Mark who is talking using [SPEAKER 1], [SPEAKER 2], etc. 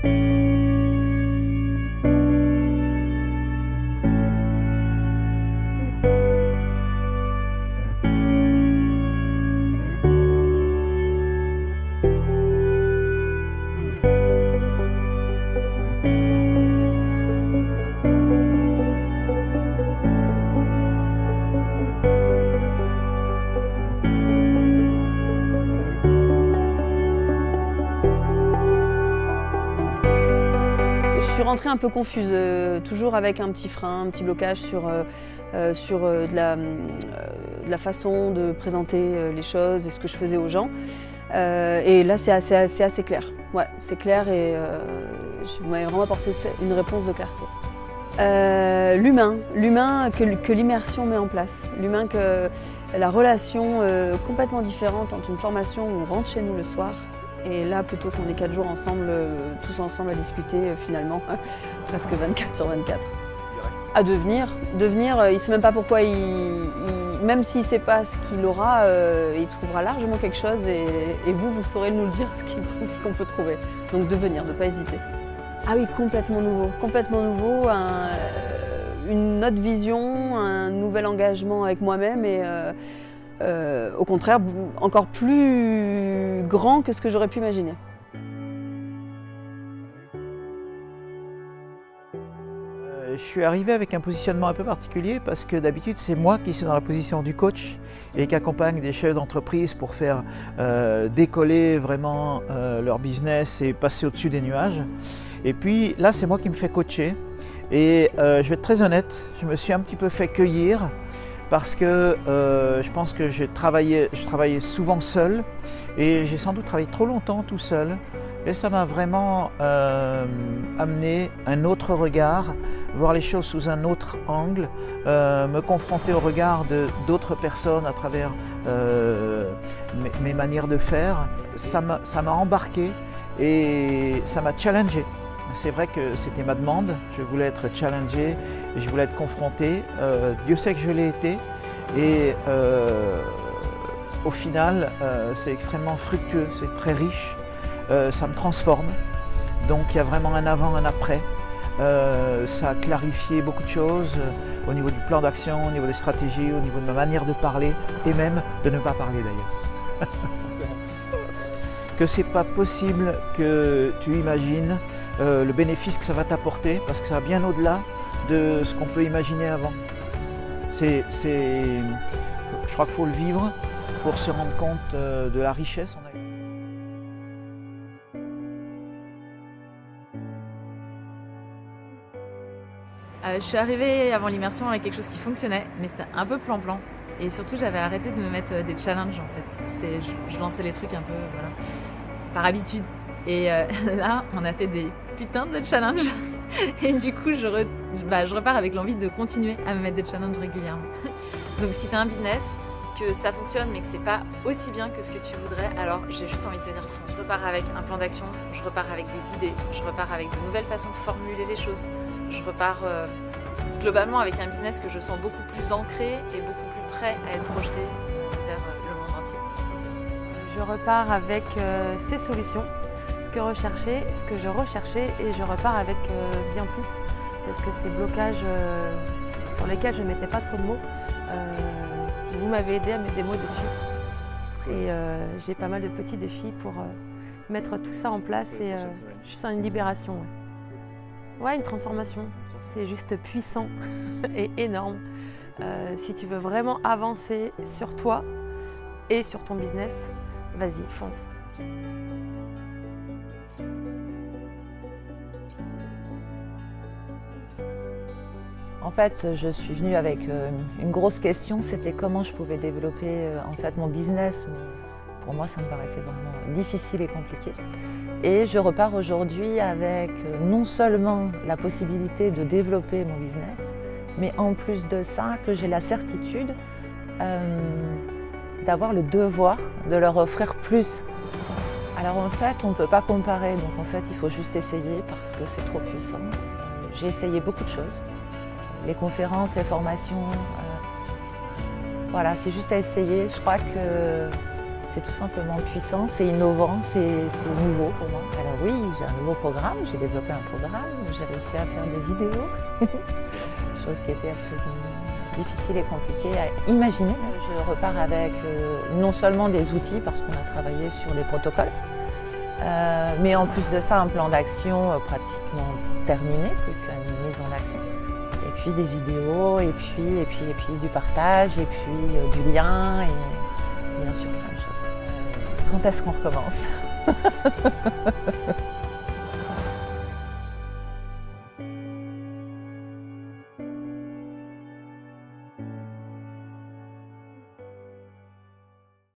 [SPEAKER 1] Je suis rentrée un peu confuse, toujours avec un petit frein, un petit blocage sur de la façon de présenter les choses et ce que je faisais aux gens. Et là, c'est assez clair. Ouais, c'est clair et vous m'avez vraiment apporté une réponse de clarté. L'humain que l'immersion met en place, l'humain que la relation complètement différente entre une formation où on rentre chez nous le soir et là plutôt qu'on est 4 jours ensemble, tous ensemble à discuter finalement, presque 24 sur 24. À devenir, il ne sait même pas pourquoi, même s'il ne sait pas ce qu'il aura, il trouvera largement quelque chose et vous saurez nous le dire ce qu'on peut trouver. Donc devenir, ne pas hésiter. Ah oui, complètement nouveau, une autre vision, un nouvel engagement avec moi-même et au contraire encore plus grand que ce que j'aurais pu imaginer.
[SPEAKER 2] Je suis arrivé avec un positionnement un peu particulier parce que d'habitude c'est moi qui suis dans la position du coach et qui accompagne des chefs d'entreprise pour faire décoller vraiment leur business et passer au-dessus des nuages. Et puis là c'est moi qui me fais coacher et je vais être très honnête, je me suis un petit peu fait cueillir parce que je pense que je travaillais souvent seul et j'ai sans doute travaillé trop longtemps tout seul. Et ça m'a vraiment amené un autre regard, voir les choses sous un autre angle, me confronter au regard d'autres personnes à travers mes manières de faire. Ça m'a embarqué et ça m'a challengé. C'est vrai que c'était ma demande, je voulais être challengé et je voulais être confronté. Dieu sait que je l'ai été et au final c'est extrêmement fructueux, c'est très riche. Ça me transforme, donc il y a vraiment un avant, un après. Ça a clarifié beaucoup de choses au niveau du plan d'action, au niveau des stratégies, au niveau de ma manière de parler et même de ne pas parler d'ailleurs. Que c'est pas possible que tu imagines le bénéfice que ça va t'apporter parce que ça va bien au-delà de ce qu'on peut imaginer avant. Je crois qu'il faut le vivre pour se rendre compte de la richesse.
[SPEAKER 3] Je suis arrivée avant l'immersion avec quelque chose qui fonctionnait, mais c'était un peu plan-plan. Et surtout, j'avais arrêté de me mettre des challenges en fait. Je lançais les trucs un peu voilà, par habitude. Et là, on a fait des putains de challenges. Et du coup, je repars avec l'envie de continuer à me mettre des challenges régulièrement. Donc si tu as un business, que ça fonctionne mais que c'est pas aussi bien que ce que tu voudrais, alors j'ai juste envie de te dire fonce. Je repars avec un plan d'action, je repars avec des idées, je repars avec de nouvelles façons de formuler les choses. Je repars globalement avec un business que je sens beaucoup plus ancré et beaucoup plus prêt à être projeté vers le monde entier.
[SPEAKER 4] Je repars avec ces solutions, ce que je recherchais et je repars avec bien plus parce que ces blocages sur lesquels je ne mettais pas trop de mots, vous m'avez aidé à mettre des mots dessus et j'ai pas mal de petits défis pour mettre tout ça en place et je sens une libération. Ouais, une transformation. C'est juste puissant et énorme. Si tu veux vraiment avancer sur toi et sur ton business, vas-y, fonce.
[SPEAKER 5] En fait, je suis venue avec une grosse question, c'était comment je pouvais développer en fait mon business. Mais pour moi, ça me paraissait vraiment difficile et compliqué. Et je repars aujourd'hui avec non seulement la possibilité de développer mon business, mais en plus de ça, que j'ai la certitude d'avoir le devoir de leur offrir plus. Alors en fait, on ne peut pas comparer, donc en fait, il faut juste essayer parce que c'est trop puissant. J'ai essayé beaucoup de choses, les conférences, les formations, voilà, c'est juste à essayer. Je crois que C'est tout simplement puissant, c'est innovant, c'est nouveau pour moi. Alors oui, j'ai un nouveau programme, j'ai développé un programme, j'ai réussi à faire des vidéos, chose qui était absolument difficile et compliquée à imaginer. Je repars avec non seulement des outils, parce qu'on a travaillé sur des protocoles, mais en plus de ça, un plan d'action pratiquement terminé, plus qu'une mise en action. Et puis des vidéos, et puis du partage, et puis du lien, et bien sûr plein de choses. Quand est-ce qu'on recommence ?